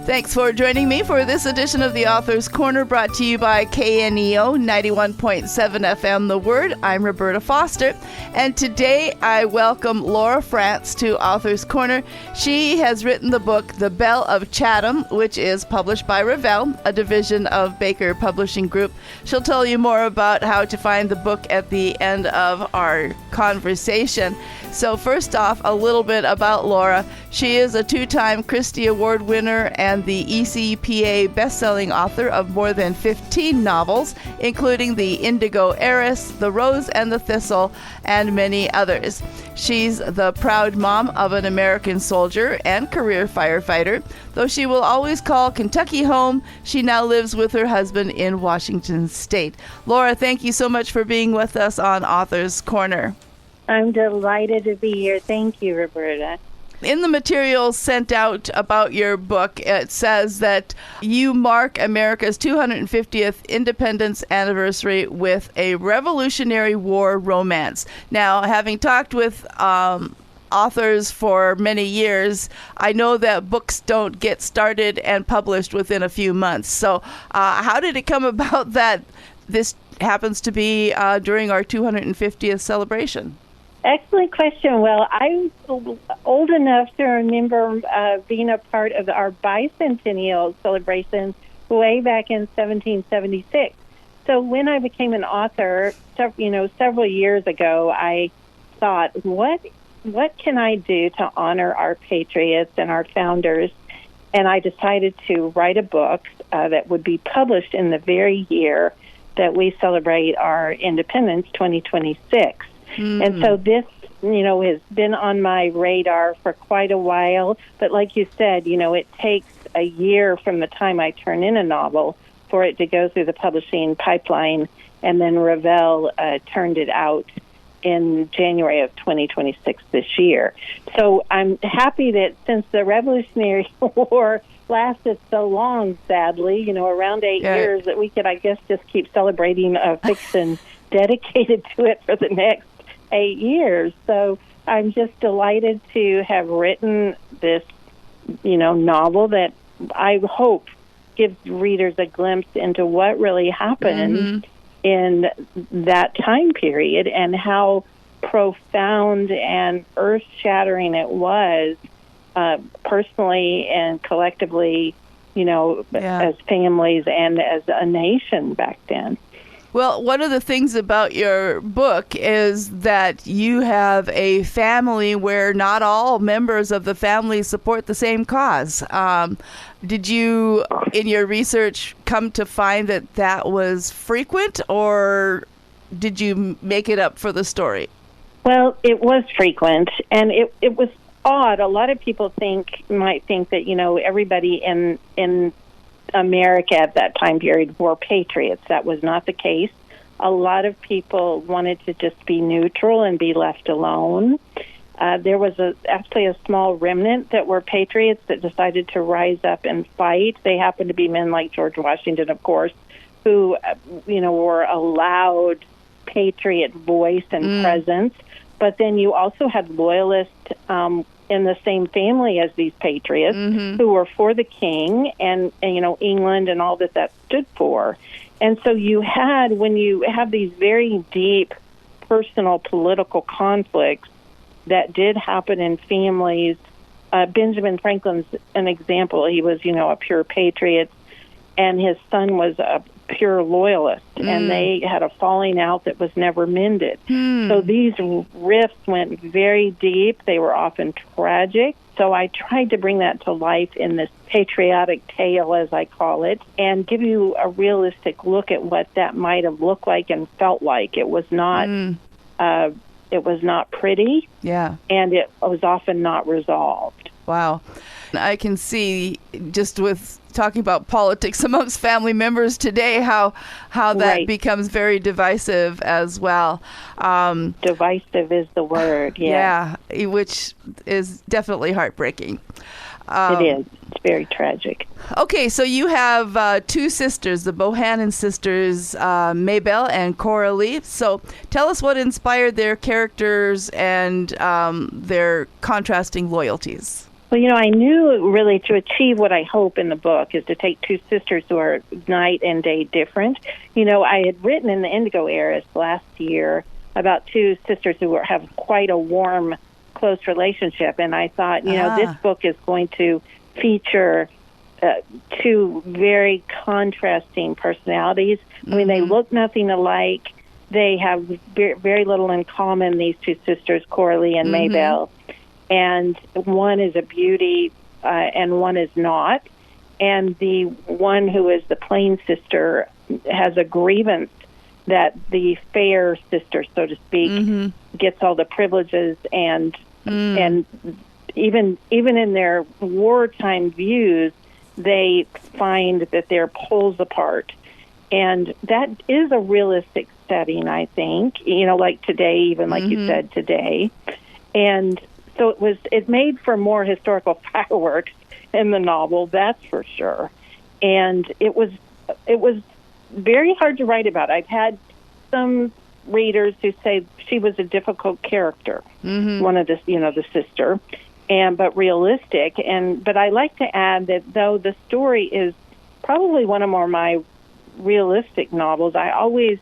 Thanks for joining me for this edition of the Author's Corner, brought to you by KNEO 91.7 FM The Word. I'm Roberta Foster, and today I welcome Laura Frantz to Author's Corner. She has written the book The Belle of Chatham, which is published by Revell, a division of Baker Publishing Group. She'll tell you more about how to find the book at the end of our conversation. So first off, a little bit about Laura. She is a two-time Christie Award winner and the ECPA best-selling author of more than 15 novels, including The Indigo Heiress, The Rose and the Thistle, and many others. She's the proud mom of an American soldier and career firefighter. Though she will always call Kentucky home, she now lives with her husband in Washington State. Laura, thank you so much for being with us on Author's Corner. I'm delighted to be here. Thank you, Roberta. In the materials sent out about your book, it says that you mark America's 250th independence anniversary with a Revolutionary War romance. Now, having talked with authors for many years, I know that books don't get started and published within a few months. So how did it come about that this happens to be during our 250th celebration? Excellent question. Well, I'm old enough to remember being a part of our bicentennial celebration way back in 1776. So when I became an author, several years ago, I thought, what can I do to honor our patriots and our founders? And I decided to write a book that would be published in the very year that we celebrate our independence, 2026. And so this, has been on my radar for quite a while. But like you said, it takes a year from the time I turn in a novel for it to go through the publishing pipeline. And then Revell turned it out in January of 2026 this year. So I'm happy that since the Revolutionary War lasted so long, sadly, around 8 years, that we could, I guess, just keep celebrating a fiction dedicated to it for the next 8 years. So I'm just delighted to have written this, novel that I hope gives readers a glimpse into what really happened in that time period and how profound and earth-shattering it was, personally and collectively, as families and as a nation back then. Well, one of the things about your book is that you have a family where not all members of the family support the same cause. Did you, in your research, come to find that was frequent, or did you make it up for the story? Well, it was frequent, and it was odd. A lot of people might think that, everybody in America at that time period were patriots. That was not the case. A lot of people wanted to just be neutral and be left alone. There was actually a small remnant that were patriots that decided to rise up and fight. They happened to be men like George Washington, of course, who, were a loud patriot voice and presence. But then you also had loyalists in the same family as these patriots who were for the king and England and all that stood for. And so when you have these very deep personal political conflicts that did happen in families, Benjamin Franklin's an example. He was, a pure patriot, and his son was a pure loyalist, and they had a falling out that was never mended. So these rifts went very deep. They were often tragic. So I tried to bring that to life in this patriotic tale, as I call it, and give you a realistic look at what that might have looked like and felt like. It was not pretty, and it was often not resolved. Wow. I can see, just with talking about politics amongst family members today, how that becomes very divisive as well. Divisive is the word, which is definitely heartbreaking. It is. It's very tragic. Okay, so you have two sisters, the Bohannon sisters, Maebel and Coralie. So tell us what inspired their characters and their contrasting loyalties. Well, I knew really to achieve what I hope in the book is to take two sisters who are night and day different. I had written in the Indigo Heiress last year about two sisters who have quite a warm, close relationship, and I thought, this book is going to feature two very contrasting personalities. I mean, they look nothing alike. They have very little in common, these two sisters, Coralie and Maebel. And one is a beauty and one is not. And the one who is the plain sister has a grievance that the fair sister, so to speak, gets all the privileges and even in their wartime views, they find that they're poles apart. And that is a realistic setting, I think, like today, even like you said, today. And so it made for more historical fireworks in the novel, that's for sure. And it was very hard to write about. I've had some readers who say she was a difficult character, one of the sister, but realistic. But I like to add that though the story is probably one of my realistic novels, I always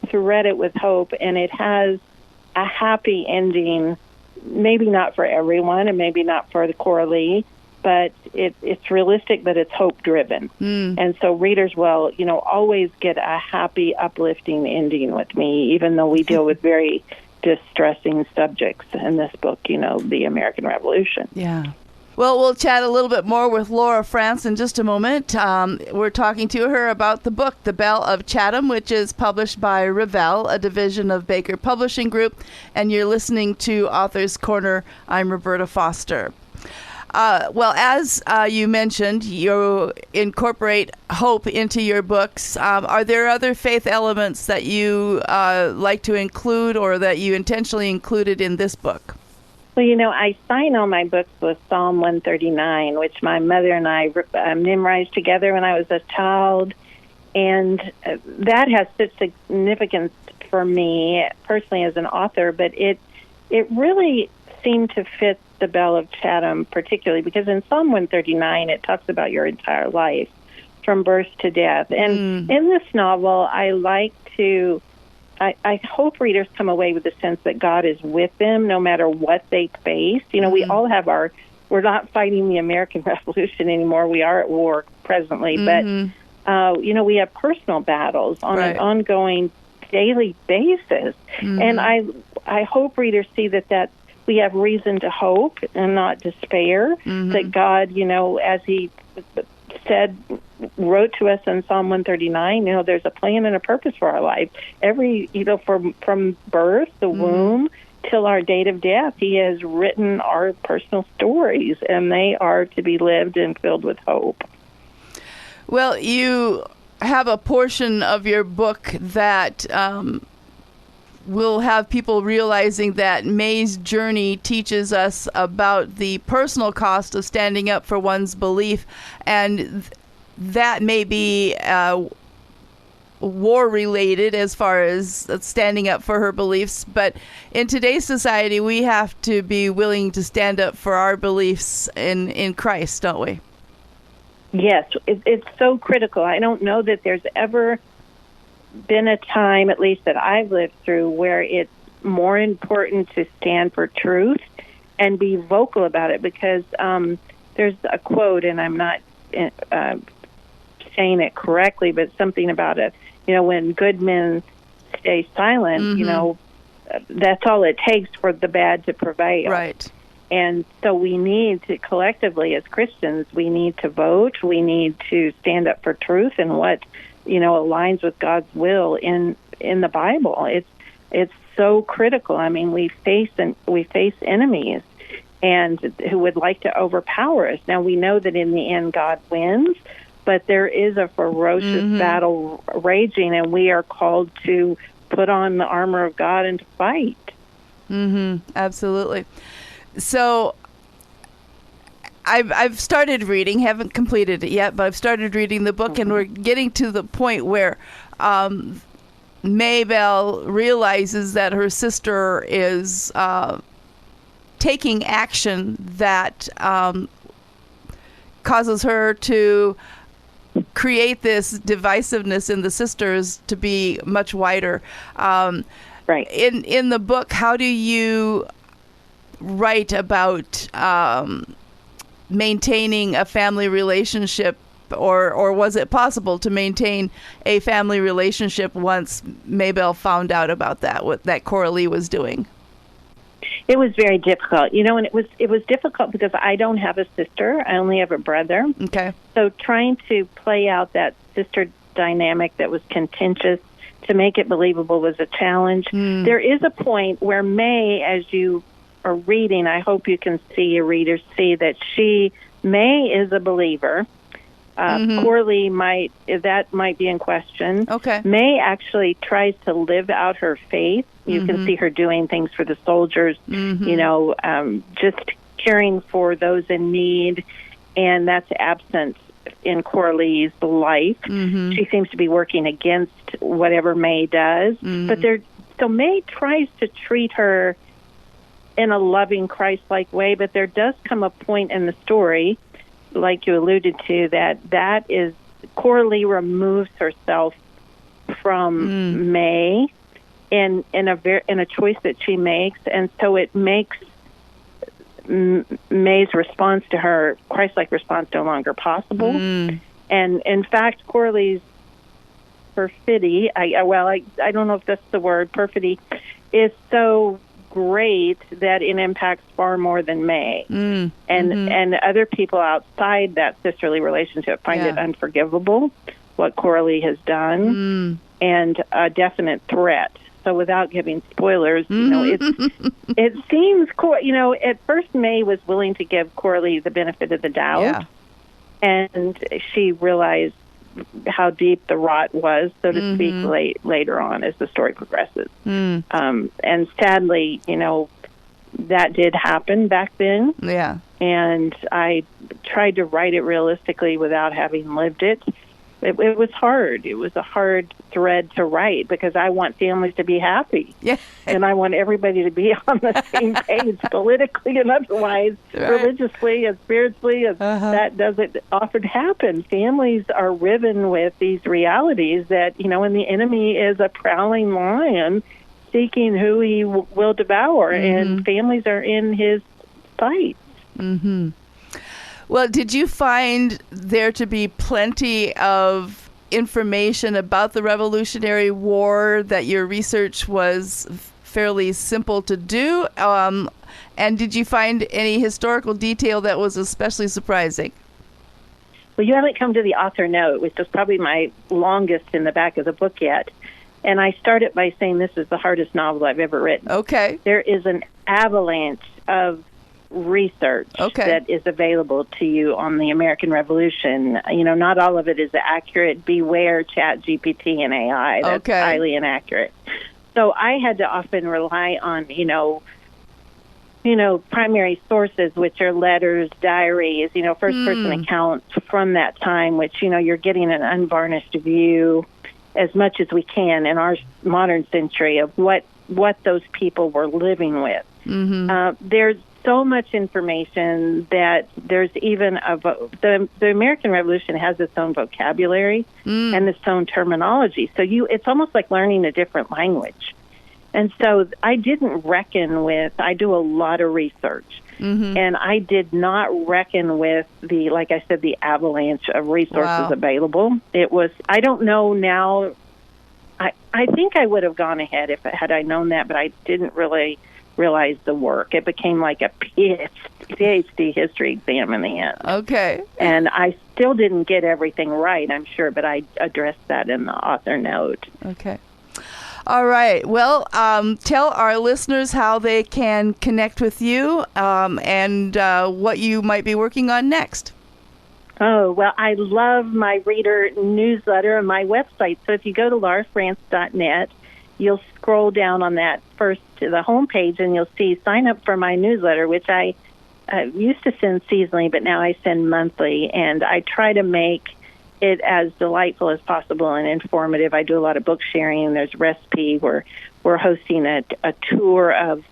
thread it with hope, and it has a happy ending. Maybe not for everyone, and maybe not for the Coralie, but it's realistic, but it's hope-driven. And so readers will, always get a happy, uplifting ending with me, even though we deal with very distressing subjects in this book, the American Revolution. Yeah. Well, we'll chat a little bit more with Laura Frantz in just a moment. We're talking to her about the book, The Belle of Chatham, which is published by Revell, a division of Baker Publishing Group. And you're listening to Author's Corner. I'm Roberta Foster. As you mentioned, you incorporate hope into your books. Are there other faith elements that you like to include or that you intentionally included in this book? Well, I sign all my books with Psalm 139, which my mother and I memorized together when I was a child. And that has such significance for me personally as an author, but it really seemed to fit the Belle of Chatham particularly, because in Psalm 139 it talks about your entire life from birth to death. And in this novel, I hope readers come away with the sense that God is with them no matter what they face. We all have we're not fighting the American Revolution anymore. We are at war presently, but, we have personal battles on an ongoing daily basis. And I hope readers see that we have reason to hope and not despair, that God, as he wrote to us in Psalm 139, there's a plan and a purpose for our life. From birth, the womb, till our date of death, he has written our personal stories, and they are to be lived and filled with hope. Well, you have a portion of your book that will have people realizing that May's journey teaches us about the personal cost of standing up for one's belief, and that may be war-related as far as standing up for her beliefs, but in today's society, we have to be willing to stand up for our beliefs in Christ, don't we? Yes, it's so critical. I don't know that there's ever been a time, at least that I've lived through, where it's more important to stand for truth and be vocal about it, because there's a quote, and I'm not saying it correctly, but something about it, when good men stay silent, that's all it takes for the bad to prevail. Right. And so we need to, collectively as Christians, we need to vote, we need to stand up for truth and what aligns with God's will in the Bible. It's so critical. I mean, we face enemies and who would like to overpower us. Now we know that in the end God wins, but there is a ferocious battle raging, and we are called to put on the armor of God and to fight. Absolutely. So I've started reading, haven't completed it yet, but I've started reading the book, and we're getting to the point where Maebel realizes that her sister is taking action that causes her to create this divisiveness in the sisters to be much wider. Right. In the book, how do you write about maintaining a family relationship, or was it possible to maintain a family relationship once Maebel found out about that Coralie was doing? It was very difficult, and it was difficult because I don't have a sister. I only have a brother. Okay. So trying to play out that sister dynamic that was contentious to make it believable was a challenge. There is a point where May, as you are reading, I hope you can see, your readers see, that May is a believer. Coralie might be in question. Okay. May actually tries to live out her faith. You can see her doing things for the soldiers, just caring for those in need, and that's absent in Coralie's life. She seems to be working against whatever May does. So May tries to treat her in a loving, Christ-like way, but there does come a point in the story, like you alluded to, that is Coralie removes herself from May in a choice that she makes, and so it makes May's response to her, Christ-like response, no longer possible. And in fact, Coralie's perfidy, I don't know if that's the word, perfidy, is so great that it impacts far more than May. And other people outside that sisterly relationship find it unforgivable, what Coralie has done, and a definite threat. So without giving spoilers, it seems, at first May was willing to give Coralie the benefit of the doubt, and she realized how deep the rot was, so to speak, later on as the story progresses. And sadly, that did happen back then. Yeah. And I tried to write it realistically without having lived it. It was hard. It was a hard thread to write because I want families to be happy. Yeah. And I want everybody to be on the same page politically and otherwise, religiously and spiritually. And that doesn't often happen. Families are riven with these realities that, and the enemy is a prowling lion seeking who he will devour, and families are in his sights. Well, did you find there to be plenty of information about the Revolutionary War, that your research was fairly simple to do? And did you find any historical detail that was especially surprising? Well, you haven't come to the author note, which is probably my longest in the back of the book yet. And I started by saying this is the hardest novel I've ever written. Okay. There is an avalanche of research that is available to you on the American Revolution. Not all of it is accurate. Beware ChatGPT and AI. That's highly inaccurate. So I had to often rely on, primary sources, which are letters, diaries, first-person accounts from that time, which, you're getting an unvarnished view as much as we can in our modern century of what those people were living with. There's so much information that there's even the American Revolution has its own vocabulary and its own terminology. So it's almost like learning a different language. And so I didn't reckon with, I do a lot of research, and I did not reckon with like I said, the avalanche of resources available. It was, I don't know now, I think I would have gone ahead had I known that, but I didn't really realize the work. It became like a PhD history exam in the end. Okay. And I still didn't get everything right, I'm sure, but I addressed that in the author note. Okay. All right. Well, tell our listeners how they can connect with you and what you might be working on next. Oh, well, I love my reader newsletter and my website. So if you go to laurafrantz.net, you'll scroll down on that first to the homepage, and you'll see sign up for my newsletter, which I used to send seasonally, but now I send monthly. And I try to make it as delightful as possible and informative. I do a lot of book sharing. There's recipe. We're hosting a tour of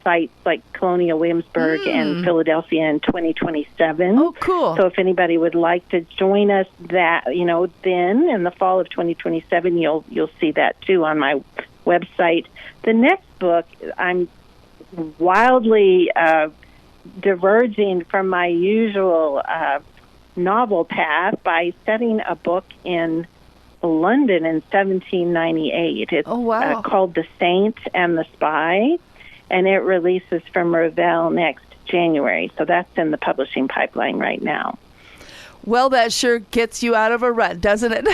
sites like Colonial Williamsburg and Philadelphia in 2027. Oh, cool. So if anybody would like to join us then in the fall of 2027, you'll see that too on my website. The next book, I'm wildly diverging from my usual novel path by setting a book in London in 1798. It's called The Saint and the Spy, and it releases from Revell next January. So that's in the publishing pipeline right now. Well, that sure gets you out of a rut, doesn't it?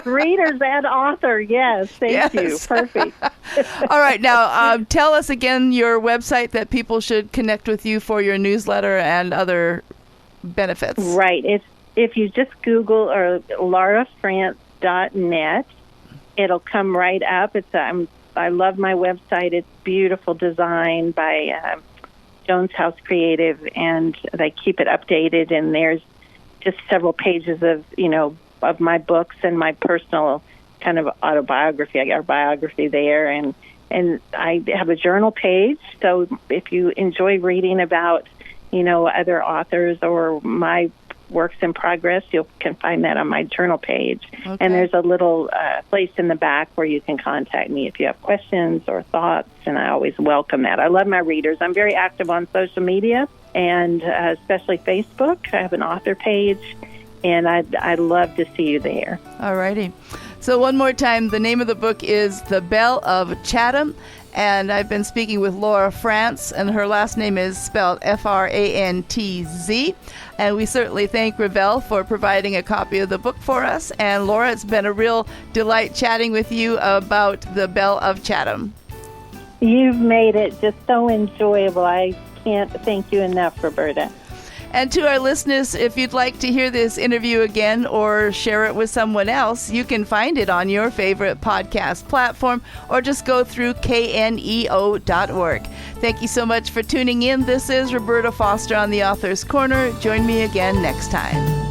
Readers and author, yes. Thank you. Perfect. All right. Now, tell us again your website that people should connect with you for your newsletter and other benefits. Right. If you just Google or laurafrantz.net, it'll come right up. I love my website. It's beautiful design by Jones House Creative, and they keep it updated, and there's just several pages of my books and my personal kind of autobiography. I got a biography there, and I have a journal page. So if you enjoy reading about other authors or my works in progress, you can find that on my journal page. Okay. And there's a little place in the back where you can contact me if you have questions or thoughts, and I always welcome that. I love my readers. I'm very active on social media, and especially Facebook. I have an author page, and I'd love to see you there. All righty. So one more time, the name of the book is The Belle of Chatham, and I've been speaking with Laura Frantz, and her last name is spelled Frantz. And we certainly thank Revell for providing a copy of the book for us. And Laura, it's been a real delight chatting with you about The Belle of Chatham. You've made it just so enjoyable. I can't thank you enough, Roberta. And to our listeners, if you'd like to hear this interview again or share it with someone else, you can find it on your favorite podcast platform or just go through kneo.org. Thank you so much for tuning in. This is Roberta Foster on the Author's Corner. Join me again next time.